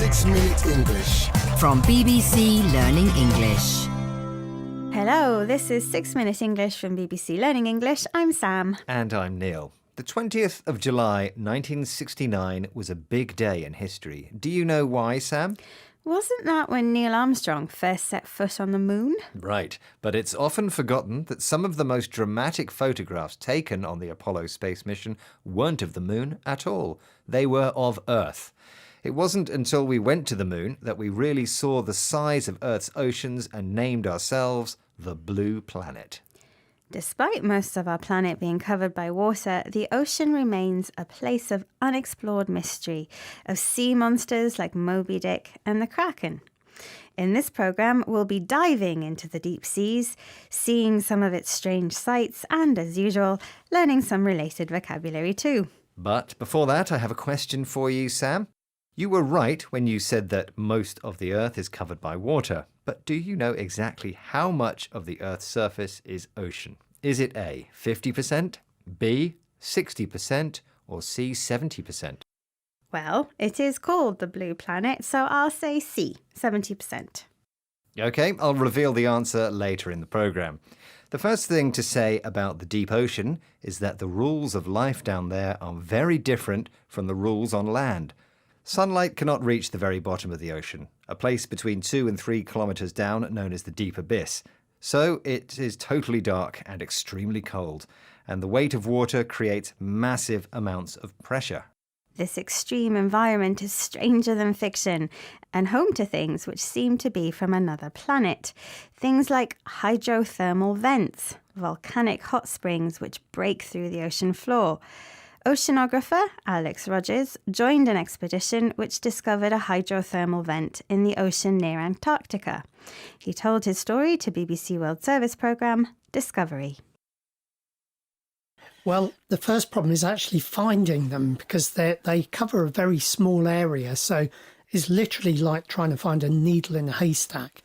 6-Minute English. From BBC Learning English. Hello, this is 6-Minute English from BBC Learning English. I'm Sam. And I'm Neil. The 20th of July 1969 was a big day in history. Do you know why, Sam? Wasn't that when Neil Armstrong first set foot on the moon? Right, but it's often forgotten that some of the most dramatic photographs taken on the Apollo space mission weren't of the moon at all. They were of Earth. It wasn't until we went to the moon that we really saw the size of Earth's oceans and named ourselves the Blue Planet. Despite most of our planet being covered by water, the ocean remains a place of unexplored mystery, of sea monsters like Moby Dick and the Kraken. In this programme, we'll be diving into the deep seas, seeing some of its strange sights and, as usual, learning some related vocabulary too. But before that, I have a question for you, Sam. You were right when you said that most of the Earth is covered by water. But do you know exactly how much of the Earth's surface is ocean? Is it A, 50%, B, 60%, or C, 70%? Well, it is called the Blue Planet, so I'll say C, 70%. OK, I'll reveal the answer later in the programme. The first thing to say about the deep ocean is that the rules of life down there are very different from the rules on land. Sunlight cannot reach the very bottom of the ocean, a place between 2 and 3 kilometres down known as the deep abyss. So it is totally dark and extremely cold, and the weight of water creates massive amounts of pressure. This extreme environment is stranger than fiction and home to things which seem to be from another planet. Things like hydrothermal vents, volcanic hot springs which break through the ocean floor. Oceanographer Alex Rogers joined an expedition which discovered a hydrothermal vent in the ocean near Antarctica. He told his story to BBC World Service programme Discovery. Well, the first problem is actually finding them because they cover a very small area, so it's literally like trying to find a needle in a haystack.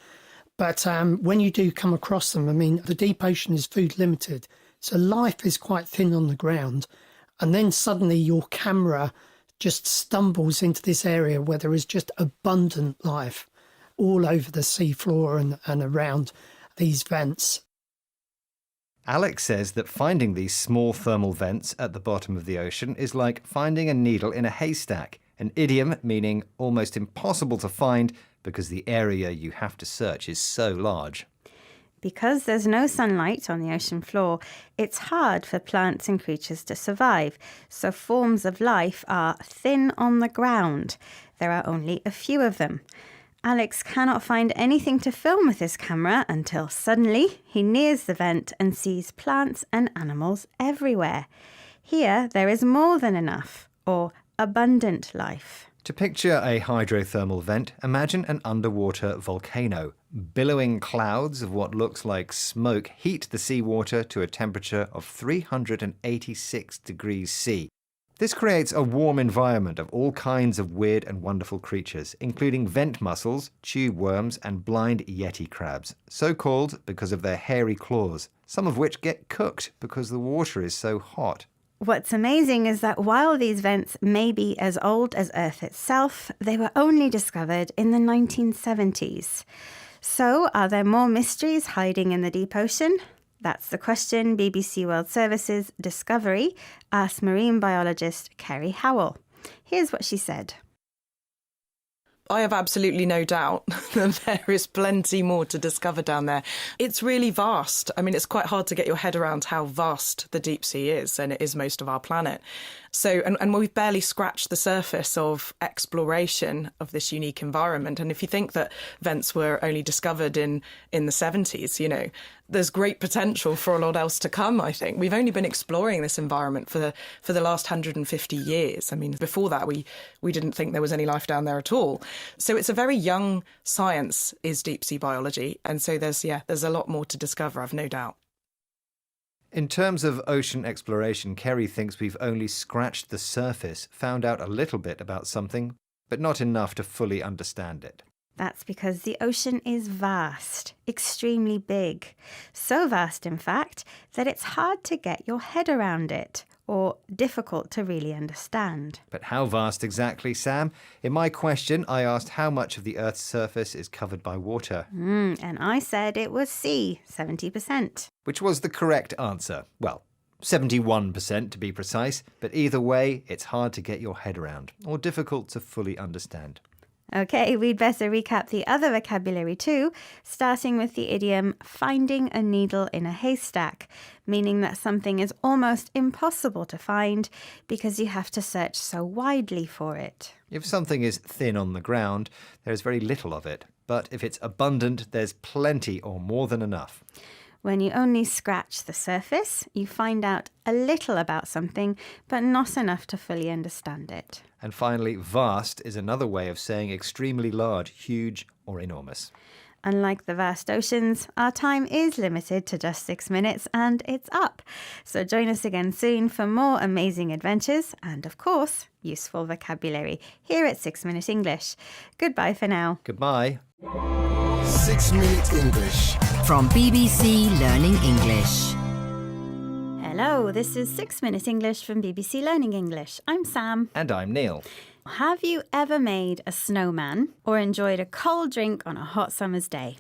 But when you do come across them, I mean, the deep ocean is food limited, so life is quite thin on the ground. And then suddenly your camera just stumbles into this area where there is just abundant life all over the seafloor and around these vents. Alex says that finding these small thermal vents at the bottom of the ocean is like finding a needle in a haystack, an idiom meaning almost impossible to find because the area you have to search is so large. Because there's no sunlight on the ocean floor, it's hard for plants and creatures to survive, so forms of life are thin on the ground. There are only a few of them. Alex cannot find anything to film with his camera until suddenly he nears the vent and sees plants and animals everywhere. Here there is more than enough, or abundant life. To picture a hydrothermal vent, imagine an underwater volcano. Billowing clouds of what looks like smoke heat the seawater to a temperature of 386 degrees C. This creates a warm environment of all kinds of weird and wonderful creatures, including vent mussels, tube worms, and blind yeti crabs, so called because of their hairy claws, some of which get cooked because the water is so hot. What's amazing is that while these vents may be as old as Earth itself, they were only discovered in the 1970s. So, are there more mysteries hiding in the deep ocean? That's the question BBC World Service's Discovery asked marine biologist Kerry Howell. Here's what she said. I have absolutely no doubt that there is plenty more to discover down there. It's really vast. I mean, it's quite hard to get your head around how vast the deep sea is, and it is most of our planet. So, and we've barely scratched the surface of exploration of this unique environment. And if you think that vents were only discovered in the 70s, you know, there's great potential for a lot else to come, I think. We've only been exploring this environment for the last 150 years. I mean, before that, we didn't think there was any life down there at all. So it's a very young science, is deep sea biology. And so there's a lot more to discover, I've no doubt. In terms of ocean exploration, Kerry thinks we've only scratched the surface, found out a little bit about something, but not enough to fully understand it. That's because the ocean is vast, extremely big. So vast, in fact, that it's hard to get your head around it, or difficult to really understand. But how vast exactly, Sam? In my question, I asked how much of the Earth's surface is covered by water, And I said it was C, 70%. which was the correct answer. Well, 71% to be precise, but either way, it's hard to get your head around, or difficult to fully understand. Okay, we'd better recap the other vocabulary too, starting with the idiom finding a needle in a haystack, meaning that something is almost impossible to find because you have to search so widely for it. If something is thin on the ground, there is very little of it, but if it's abundant, there's plenty or more than enough. When you only scratch the surface, you find out a little about something, but not enough to fully understand it. And finally, vast is another way of saying extremely large, huge, or enormous. Unlike the vast oceans, our time is limited to just 6 minutes and it's up. So join us again soon for more amazing adventures and, of course, useful vocabulary here at 6 Minute English. Goodbye for now. Goodbye. 6 Minute English. From BBC Learning English. Hello, this is 6 Minute English from BBC Learning English. I'm Sam. And I'm Neil. Have you ever made a snowman or enjoyed a cold drink on a hot summer's day?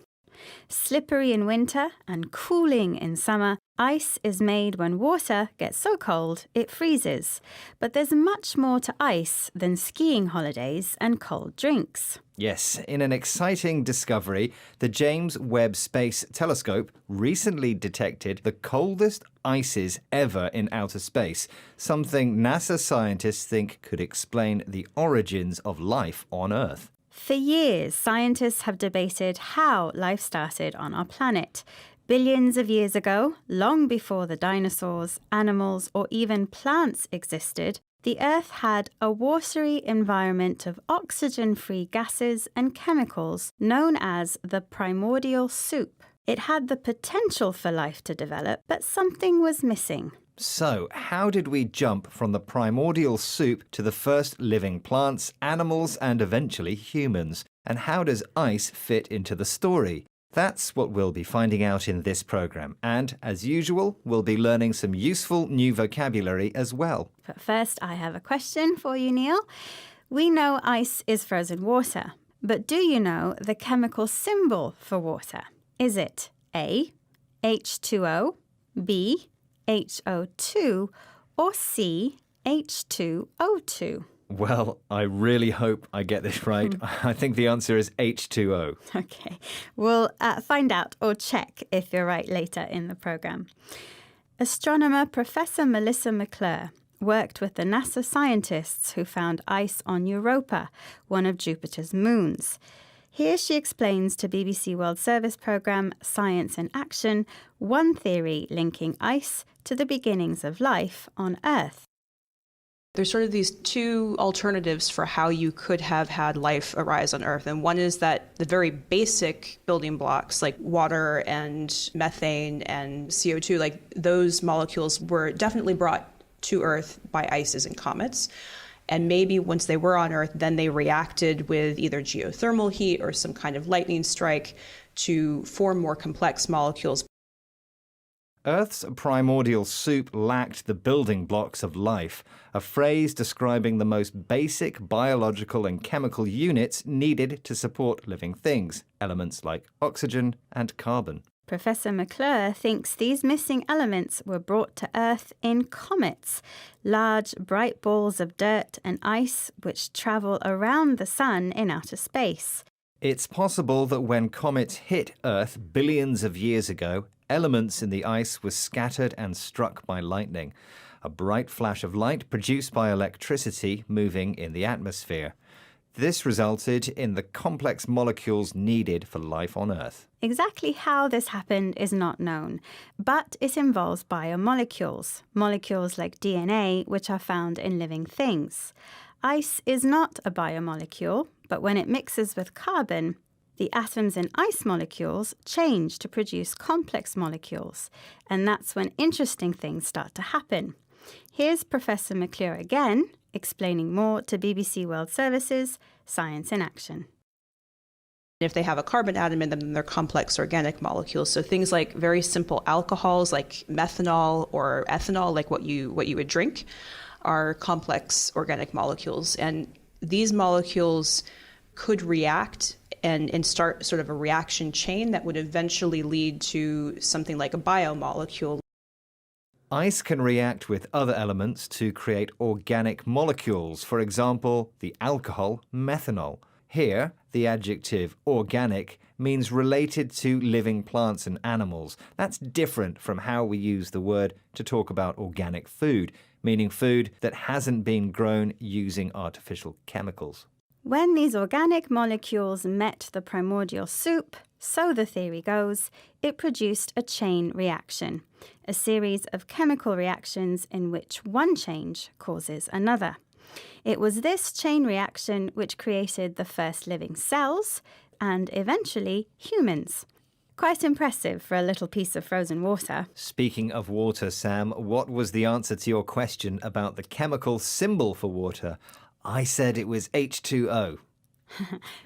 Slippery in winter and cooling in summer, ice is made when water gets so cold it freezes. But there's much more to ice than skiing holidays and cold drinks. Yes, in an exciting discovery, the James Webb Space Telescope recently detected the coldest ices ever in outer space, something NASA scientists think could explain the origins of life on Earth. For years, scientists have debated how life started on our planet. Billions of years ago, long before the dinosaurs, animals, or even plants existed, the Earth had a watery environment of oxygen-free gases and chemicals known as the primordial soup. It had the potential for life to develop, but something was missing. So, how did we jump from the primordial soup to the first living plants, animals, and eventually humans? And how does ice fit into the story? That's what we'll be finding out in this programme. And, as usual, we'll be learning some useful new vocabulary as well. But first, I have a question for you, Neil. We know ice is frozen water, but do you know the chemical symbol for water? Is it A, H2O, B, HO2, or C, H2O2? Well, I really hope I get this right. I think the answer is H2O. Okay, we'll find out or check if you're right later in the programme. Astronomer Professor Melissa McClure worked with the NASA scientists who found ice on Europa, one of Jupiter's moons. Here she explains to BBC World Service programme Science in Action one theory linking ice to the beginnings of life on Earth. There's sort of these two alternatives for how you could have had life arise on Earth. And one is that the very basic building blocks like water and methane and CO2, like those molecules were definitely brought to Earth by ices and comets. And maybe once they were on Earth, then they reacted with either geothermal heat or some kind of lightning strike to form more complex molecules. Earth's primordial soup lacked the building blocks of life, a phrase describing the most basic biological and chemical units needed to support living things, elements like oxygen and carbon. Professor McClure thinks these missing elements were brought to Earth in comets, large bright balls of dirt and ice which travel around the sun in outer space. It's possible that when comets hit Earth billions of years ago, elements in the ice were scattered and struck by lightning, a bright flash of light produced by electricity moving in the atmosphere. This resulted in the complex molecules needed for life on Earth. Exactly how this happened is not known, but it involves biomolecules, molecules like DNA, which are found in living things. Ice is not a biomolecule, but when it mixes with carbon, the atoms in ice molecules change to produce complex molecules, and that's when interesting things start to happen. Here's Professor McClure again, explaining more to BBC World Service's Science in Action. If they have a carbon atom in them, then they're complex organic molecules. So things like very simple alcohols like methanol or ethanol, like what you would drink, are complex organic molecules. And these molecules could react and start sort of a reaction chain that would eventually lead to something like a biomolecule. Ice can react with other elements to create organic molecules, for example, the alcohol methanol. Here, the adjective organic means related to living plants and animals. That's different from how we use the word to talk about organic food, meaning food that hasn't been grown using artificial chemicals. When these organic molecules met the primordial soup, so the theory goes, it produced a chain reaction, a series of chemical reactions in which one change causes another. It was this chain reaction which created the first living cells and eventually humans. Quite impressive for a little piece of frozen water. Speaking of water, Sam, what was the answer to your question about the chemical symbol for water? I said it was H2O.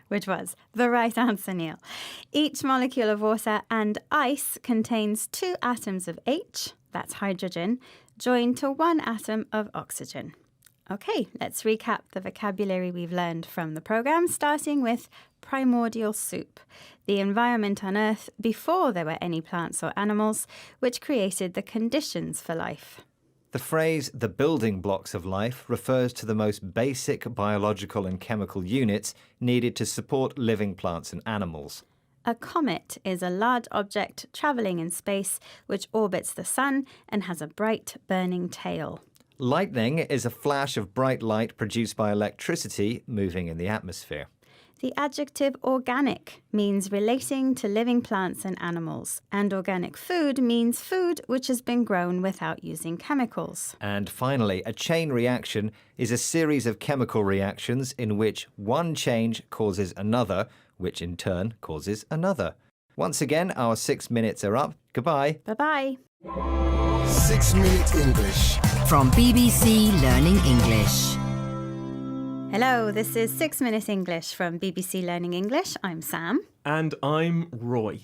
Which was the right answer, Neil. Each molecule of water and ice contains 2 atoms of H, that's hydrogen, joined to 1 atom of oxygen. Okay, let's recap the vocabulary we've learned from the programme, starting with primordial soup, the environment on Earth before there were any plants or animals, which created the conditions for life. The phrase the building blocks of life refers to the most basic biological and chemical units needed to support living plants and animals. A comet is a large object travelling in space which orbits the sun and has a bright burning tail. Lightning is a flash of bright light produced by electricity moving in the atmosphere. The adjective organic means relating to living plants and animals, and organic food means food which has been grown without using chemicals. And finally, a chain reaction is a series of chemical reactions in which one change causes another, which in turn causes another. Once again, our 6 minutes are up. Goodbye. Bye-bye. 6 Minute English. From BBC Learning English. Hello, this is 6 Minute English from BBC Learning English. I'm Sam. And I'm Roy.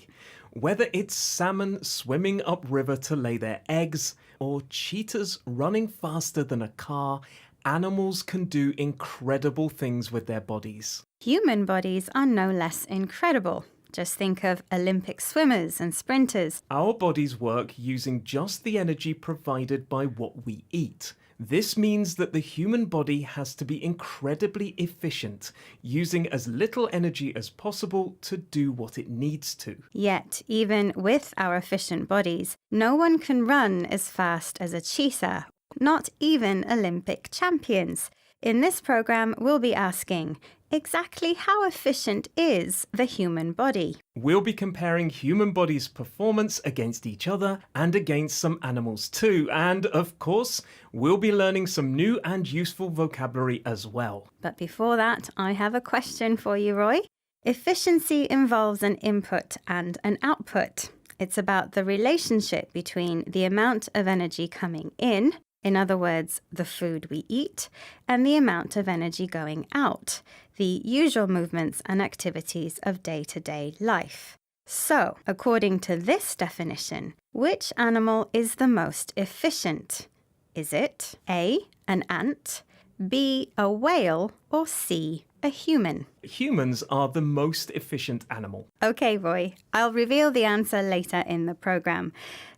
Whether it's salmon swimming upriver to lay their eggs or cheetahs running faster than a car, animals can do incredible things with their bodies. Human bodies are no less incredible. Just think of Olympic swimmers and sprinters. Our bodies work using just the energy provided by what we eat. This means that the human body has to be incredibly efficient, using as little energy as possible to do what it needs to. Yet, even with our efficient bodies, no one can run as fast as a cheetah, not even Olympic champions. In this programme, we'll be asking, exactly how efficient is the human body? We'll be comparing human bodies' performance against each other and against some animals too. And, of course, we'll be learning some new and useful vocabulary as well. But before that, I have a question for you, Roy. Efficiency involves an input and an output. It's about the relationship between the amount of energy coming in other words, the food we eat, and the amount of energy going out, the usual movements and activities of day-to-day life. So, according to this definition, which animal is the most efficient? Is it A, an ant, B, a whale, or C, a human? Humans are the most efficient animal. Okay, Roy, I'll reveal the answer later in the programme.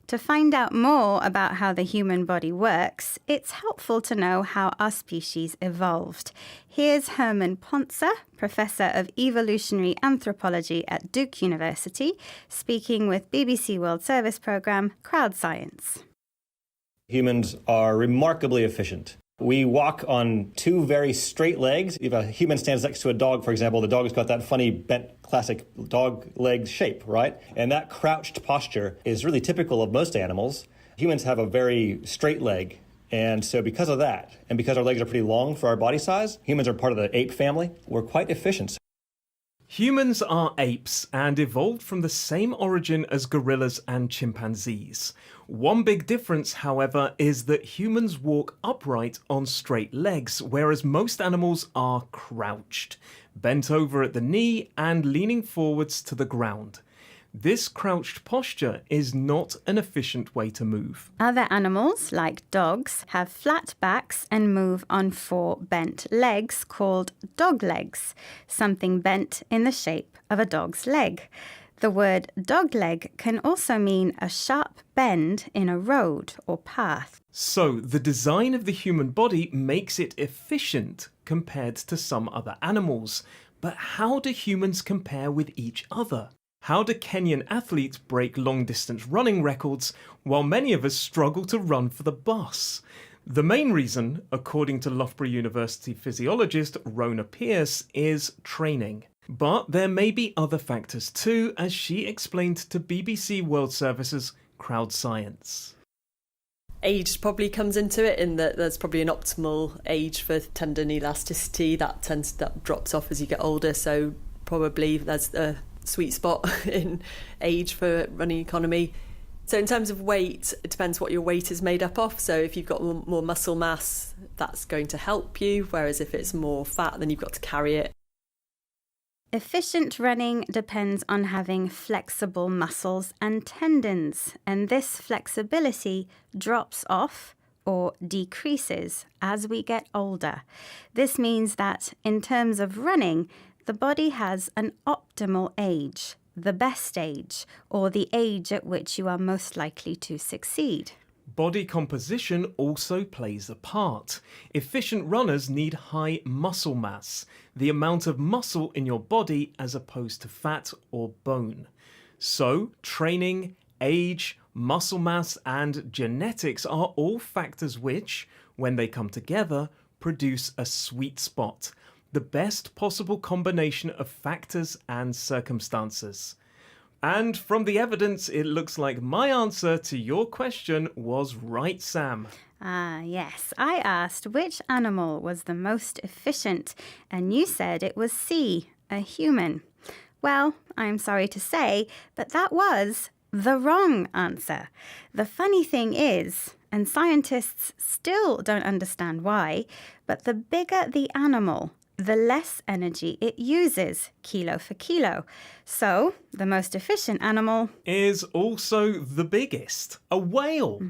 To find out more about how the human body works, it's helpful to know how our species evolved. Here's Herman Pontzer, Professor of Evolutionary Anthropology at Duke University, speaking with BBC World Service programme Crowd Science. Humans are remarkably efficient. We walk on 2 very straight legs. If a human stands next to a dog, for example, the dog's got that funny bent classic dog leg shape, right? And that crouched posture is really typical of most animals. Humans have a very straight leg. And so because of that, and because our legs are pretty long for our body size, humans are part of the ape family. We're quite efficient. Humans are apes and evolved from the same origin as gorillas and chimpanzees. One big difference, however, is that humans walk upright on straight legs, whereas most animals are crouched, bent over at the knee and leaning forwards to the ground. This crouched posture is not an efficient way to move. Other animals, like dogs, have flat backs and move on 4 bent legs called dog legs, something bent in the shape of a dog's leg. The word dog leg can also mean a sharp bend in a road or path. So, the design of the human body makes it efficient compared to some other animals. But how do humans compare with each other? How do Kenyan athletes break long-distance running records while many of us struggle to run for the bus? The main reason, according to Loughborough University physiologist Rona Pierce, is training. But there may be other factors too, as she explained to BBC World Service's Crowd Science. Age probably comes into it in that there's probably an optimal age for tendon elasticity that drops off as you get older, so probably there's a sweet spot in age for running economy. So in terms of weight, it depends what your weight is made up of. So if you've got more muscle mass, that's going to help you, whereas if it's more fat, then you've got to carry it. Efficient running depends on having flexible muscles and tendons, and this flexibility drops off or decreases as we get older. This means that in terms of running, the body has an optimal age, the best age, or the age at which you are most likely to succeed. Body composition also plays a part. Efficient runners need high muscle mass, the amount of muscle in your body as opposed to fat or bone. So, training, age, muscle mass, and genetics are all factors which, when they come together, produce a sweet spot. The best possible combination of factors and circumstances. And from the evidence, it looks like my answer to your question was right, Sam. Yes. I asked which animal was the most efficient, and you said it was C, a human. Well, I'm sorry to say, but that was the wrong answer. The funny thing is, and scientists still don't understand why, but the bigger the animal, the less energy it uses, kilo for kilo. So, the most efficient animal is also the biggest, a whale.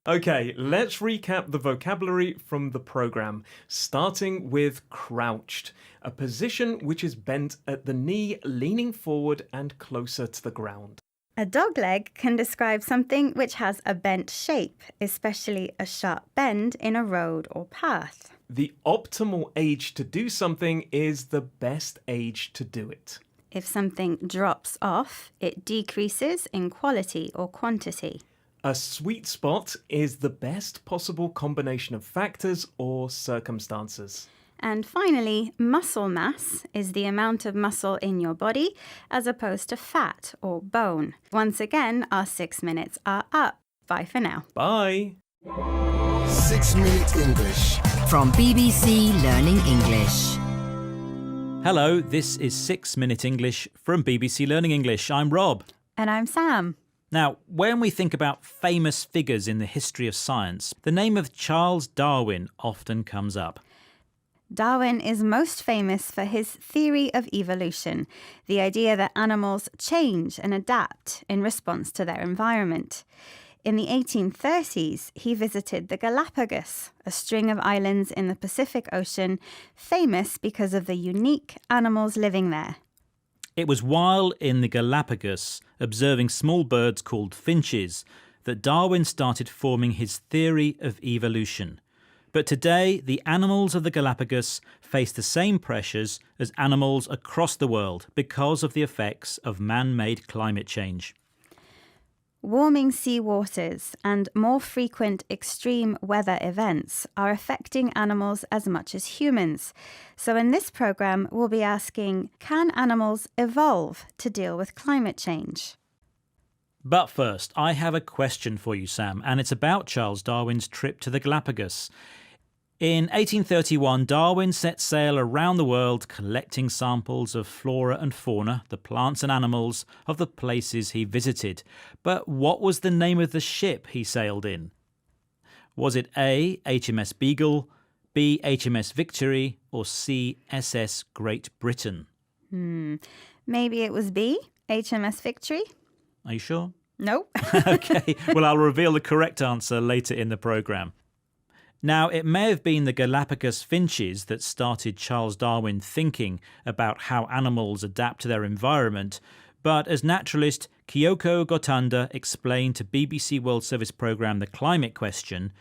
Okay, let's recap the vocabulary from the programme, starting with crouched, a position which is bent at the knee, leaning forward and closer to the ground. A dog leg can describe something which has a bent shape, especially a sharp bend in a road or path. The optimal age to do something is the best age to do it. If something drops off, it decreases in quality or quantity. A sweet spot is the best possible combination of factors or circumstances. And finally, muscle mass is the amount of muscle in your body as opposed to fat or bone. Once again, our 6 minutes are up. Bye for now. Bye. 6 Minute English. From BBC Learning English. Hello, this is 6 Minute English from BBC Learning English. I'm Rob. And I'm Sam. Now, when we think about famous figures in the history of science, the name of Charles Darwin often comes up. Darwin is most famous for his theory of evolution, the idea that animals change and adapt in response to their environment. In the 1830s, he visited the Galapagos, a string of islands in the Pacific Ocean, famous because of the unique animals living there. It was while in the Galapagos, observing small birds called finches, that Darwin started forming his theory of evolution. But today, the animals of the Galapagos face the same pressures as animals across the world because of the effects of man-made climate change. Warming sea waters and more frequent extreme weather events are affecting animals as much as humans. So in this programme, we'll be asking, can animals evolve to deal with climate change? But first, I have a question for you, Sam, and it's about Charles Darwin's trip to the Galapagos. In 1831, Darwin set sail around the world collecting samples of flora and fauna, the plants and animals of the places he visited. But what was the name of the ship he sailed in? Was it A, HMS Beagle, B, HMS Victory, or C, SS Great Britain? Maybe it was B, HMS Victory? Are you sure? Nope. Okay, well, I'll reveal the correct answer later in the programme. Now, it may have been the Galapagos finches that started Charles Darwin thinking about how animals adapt to their environment, but as naturalist Kyoko Gotanda explained to BBC World Service programme The Climate Question,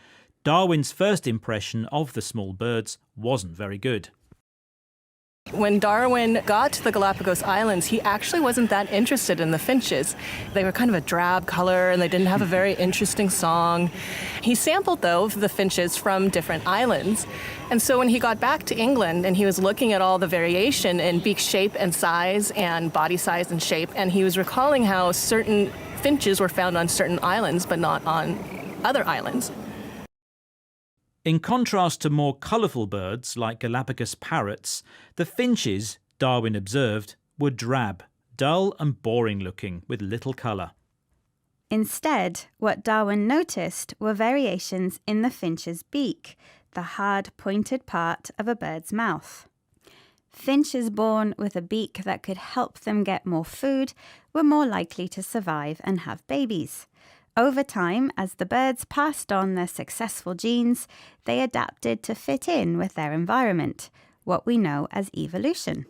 Darwin's first impression of the small birds wasn't very good. When Darwin got to the Galapagos Islands, he actually wasn't that interested in the finches. They were kind of a drab color and they didn't have a very interesting song. He sampled, though, the finches from different islands. And so when he got back to England and he was looking at all the variation in beak shape and size and body size and shape, and he was recalling how certain finches were found on certain islands but not on other islands. In contrast to more colourful birds like Galapagos parrots, the finches, Darwin observed, were drab, dull and boring looking with little colour. Instead, what Darwin noticed were variations in the finch's beak, the hard pointed part of a bird's mouth. Finches born with a beak that could help them get more food were more likely to survive and have babies. Over time, as the birds passed on their successful genes, they adapted to fit in with their environment, what we know as evolution.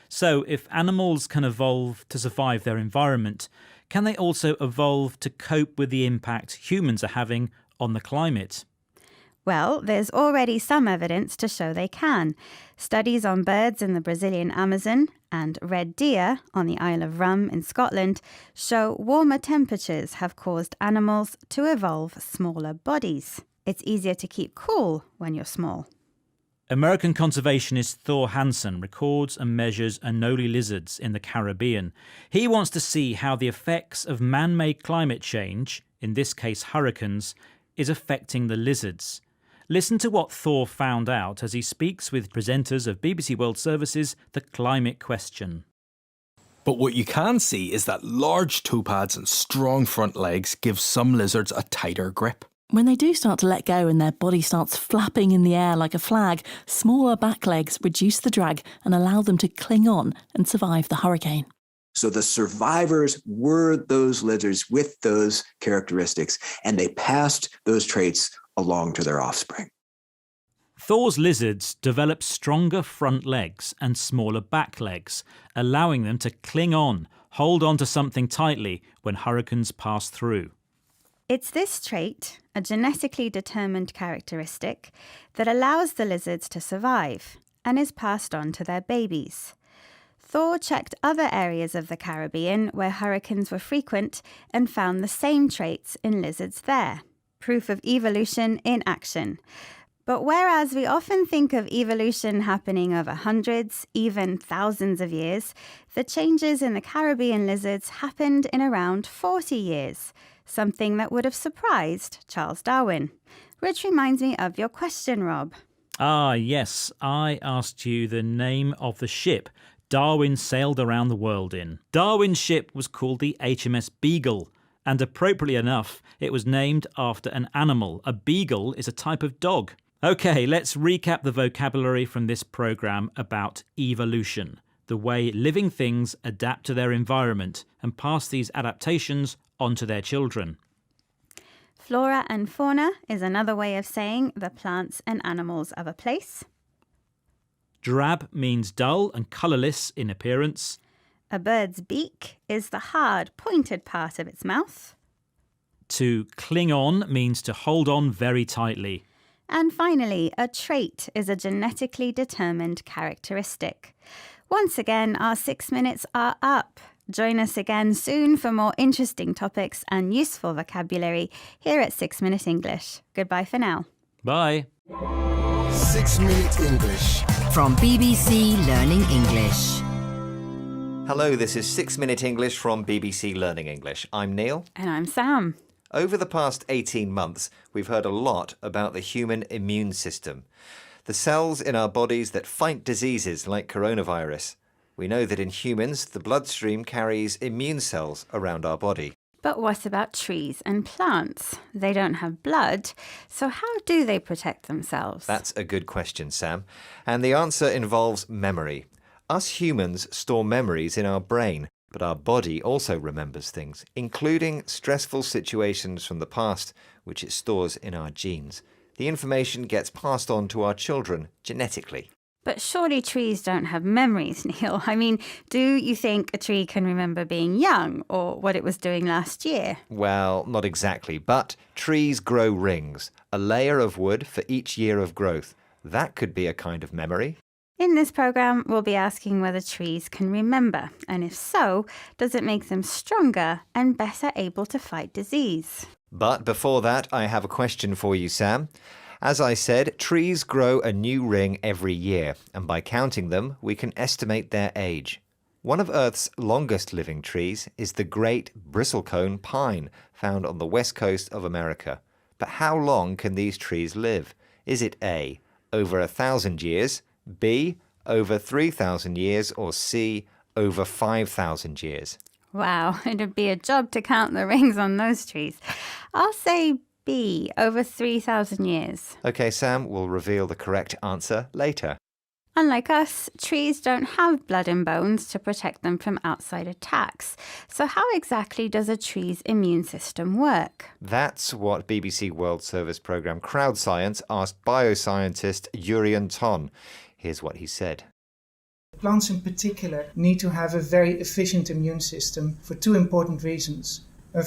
So, if animals can evolve to survive their environment, can they also evolve to cope with the impact humans are having on the climate? Well, there's already some evidence to show they can. Studies on birds in the Brazilian Amazon and red deer on the Isle of Rum in Scotland show warmer temperatures have caused animals to evolve smaller bodies. It's easier to keep cool when you're small. American conservationist Thor Hansen records and measures Anole lizards in the Caribbean. He wants to see how the effects of man-made climate change, in this case hurricanes, is affecting the lizards. Listen to what Thor found out as he speaks with presenters of BBC World Service's The Climate Question. But what you can see is that large toe pads and strong front legs give some lizards a tighter grip. When they do start to let go and their body starts flapping in the air like a flag, smaller back legs reduce the drag and allow them to cling on and survive the hurricane. So the survivors were those lizards with those characteristics, and they passed those traits along to their offspring. Thor's lizards develop stronger front legs and smaller back legs, allowing them to cling on, hold on to something tightly when hurricanes pass through. It's this trait, a genetically determined characteristic, that allows the lizards to survive and is passed on to their babies. Thor checked other areas of the Caribbean where hurricanes were frequent and found the same traits in lizards there. Proof of evolution in action. But whereas we often think of evolution happening over hundreds, even thousands of years, the changes in the Caribbean lizards happened in around 40 years, something that would have surprised Charles Darwin. Which reminds me of your question, Rob. Ah, yes, I asked you the name of the ship Darwin sailed around the world in. Darwin's ship was called the HMS Beagle, and appropriately enough, it was named after an animal. A beagle is a type of dog. OK, let's recap the vocabulary from this programme about evolution, the way living things adapt to their environment and pass these adaptations on to their children. Flora and fauna is another way of saying the plants and animals of a place. Drab means dull and colourless in appearance. A bird's beak is the hard, pointed part of its mouth. To cling on means to hold on very tightly. And finally, a trait is a genetically determined characteristic. Once again, our 6 minutes are up. Join us again soon for more interesting topics and useful vocabulary here at 6 Minute English. Goodbye for now. Bye. 6 Minute English. From BBC Learning English. Hello, this is 6 Minute English from BBC Learning English. I'm Neil. And I'm Sam. Over the past 18 months, we've heard a lot about the human immune system, the cells in our bodies that fight diseases like coronavirus. We know that in humans, the bloodstream carries immune cells around our body. But what about trees and plants? They don't have blood, so how do they protect themselves? That's a good question, Sam. And the answer involves memory. Us humans store memories in our brain, but our body also remembers things, including stressful situations from the past, which it stores in our genes. The information gets passed on to our children genetically. But surely trees don't have memories, Neil. I mean, do you think a tree can remember being young or what it was doing last year? Well, not exactly, but trees grow rings, a layer of wood for each year of growth. That could be a kind of memory. In this program, we'll be asking whether trees can remember, and if so, does it make them stronger and better able to fight disease? But before that, I have a question for you, Sam. As I said, trees grow a new ring every year, and by counting them, we can estimate their age. One of Earth's longest living trees is the great bristlecone pine, found on the west coast of America. But how long can these trees live? Is it A, over 1,000 years, B, over 3,000 years, or C, over 5,000 years? Wow, it'd be a job to count the rings on those trees. I'll say B, over 3,000 years. Okay, Sam, we'll reveal the correct answer later. Unlike us, trees don't have blood and bones to protect them from outside attacks. So how exactly does a tree's immune system work? That's what BBC World Service programme Crowd Science asked bioscientist Jurien Ton. Here's what he said. Plants in particular need to have a very efficient immune system for two important reasons.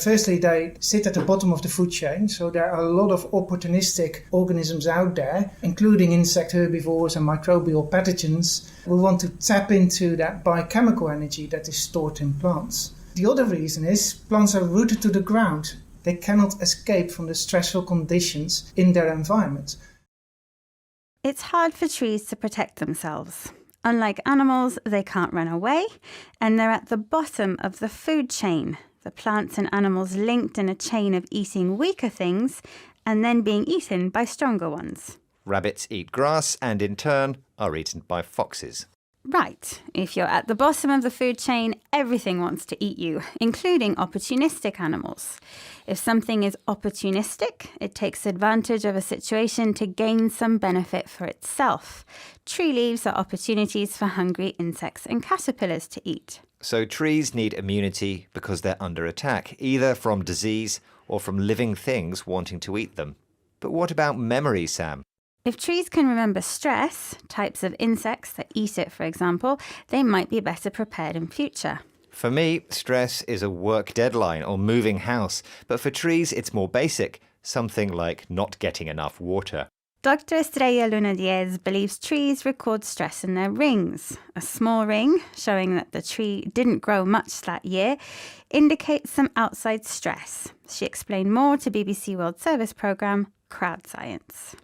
Firstly, they sit at the bottom of the food chain, so there are a lot of opportunistic organisms out there, including insect herbivores and microbial pathogens. We want to tap into that biochemical energy that is stored in plants. The other reason is plants are rooted to the ground. They cannot escape from the stressful conditions in their environment. It's hard for trees to protect themselves. Unlike animals, they can't run away, and they're at the bottom of the food chain. The plants and animals linked in a chain of eating weaker things and then being eaten by stronger ones. Rabbits eat grass and in turn are eaten by foxes. Right. If you're at the bottom of the food chain, everything wants to eat you, including opportunistic animals. If something is opportunistic, it takes advantage of a situation to gain some benefit for itself. Tree leaves are opportunities for hungry insects and caterpillars to eat. So trees need immunity because they're under attack, either from disease or from living things wanting to eat them. But what about memory, Sam? If trees can remember stress, types of insects that eat it, for example, they might be better prepared in future. For me, stress is a work deadline or moving house, but for trees it's more basic, something like not getting enough water. Dr. Estrella Luna Diez believes trees record stress in their rings. A small ring, showing that the tree didn't grow much that year, indicates some outside stress. She explained more to BBC World Service programme Crowd Science.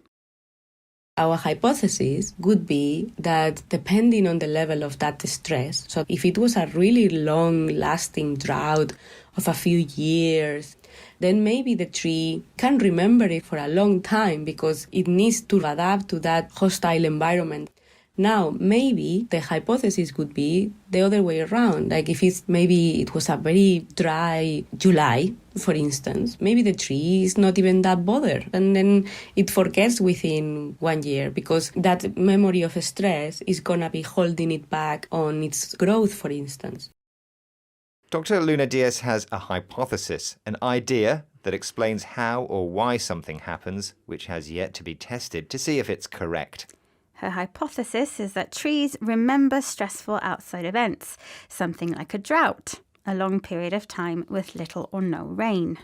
Our hypothesis would be that depending on the level of that stress, so if it was a really long-lasting drought of a few years, then maybe the tree can remember it for a long time because it needs to adapt to that hostile environment. Now, maybe the hypothesis would be the other way around. Like if maybe it was a very dry July, for instance, maybe the tree is not even that bothered. And then it forgets within 1 year because that memory of stress is going to be holding it back on its growth, for instance. Dr. Luna Diez has a hypothesis, an idea that explains how or why something happens, which has yet to be tested to see if it's correct. Her hypothesis is that trees remember stressful outside events, something like a drought, a long period of time with little or no rain.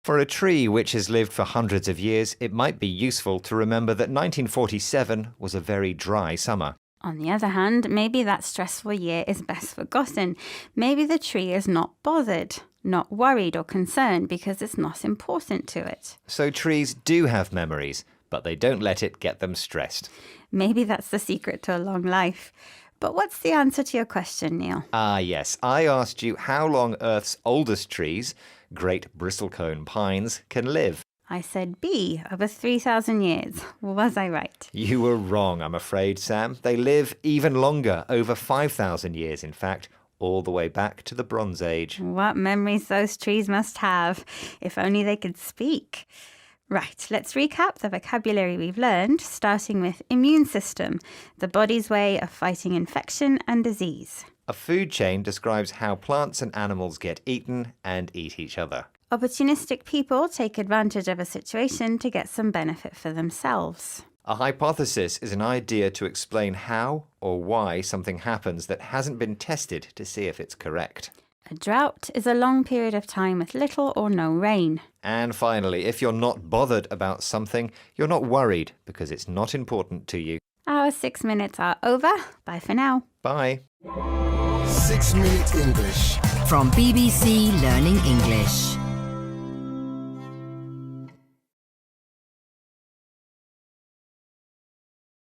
For a tree which has lived for hundreds of years, it might be useful to remember that 1947 was a very dry summer. On the other hand, maybe that stressful year is best forgotten. Maybe the tree is not bothered, not worried or concerned because it's not important to it. So trees do have memories, but they don't let it get them stressed. Maybe that's the secret to a long life. But what's the answer to your question, Neil? Ah, yes. I asked you how long Earth's oldest trees, great bristlecone pines can live? I said B, over 3,000 years. Was I right? You were wrong, I'm afraid, Sam. They live even longer, over 5,000 years, in fact, all the way back to the Bronze Age. What memories those trees must have. If only they could speak. Right, let's recap the vocabulary we've learned, starting with immune system, the body's way of fighting infection and disease. A food chain describes how plants and animals get eaten and eat each other. Opportunistic people take advantage of a situation to get some benefit for themselves. A hypothesis is an idea to explain how or why something happens that hasn't been tested to see if it's correct. A drought is a long period of time with little or no rain. And finally, if you're not bothered about something, you're not worried because it's not important to you. Our 6 minutes are over. Bye for now. Bye. 6 Minute English. From BBC Learning English.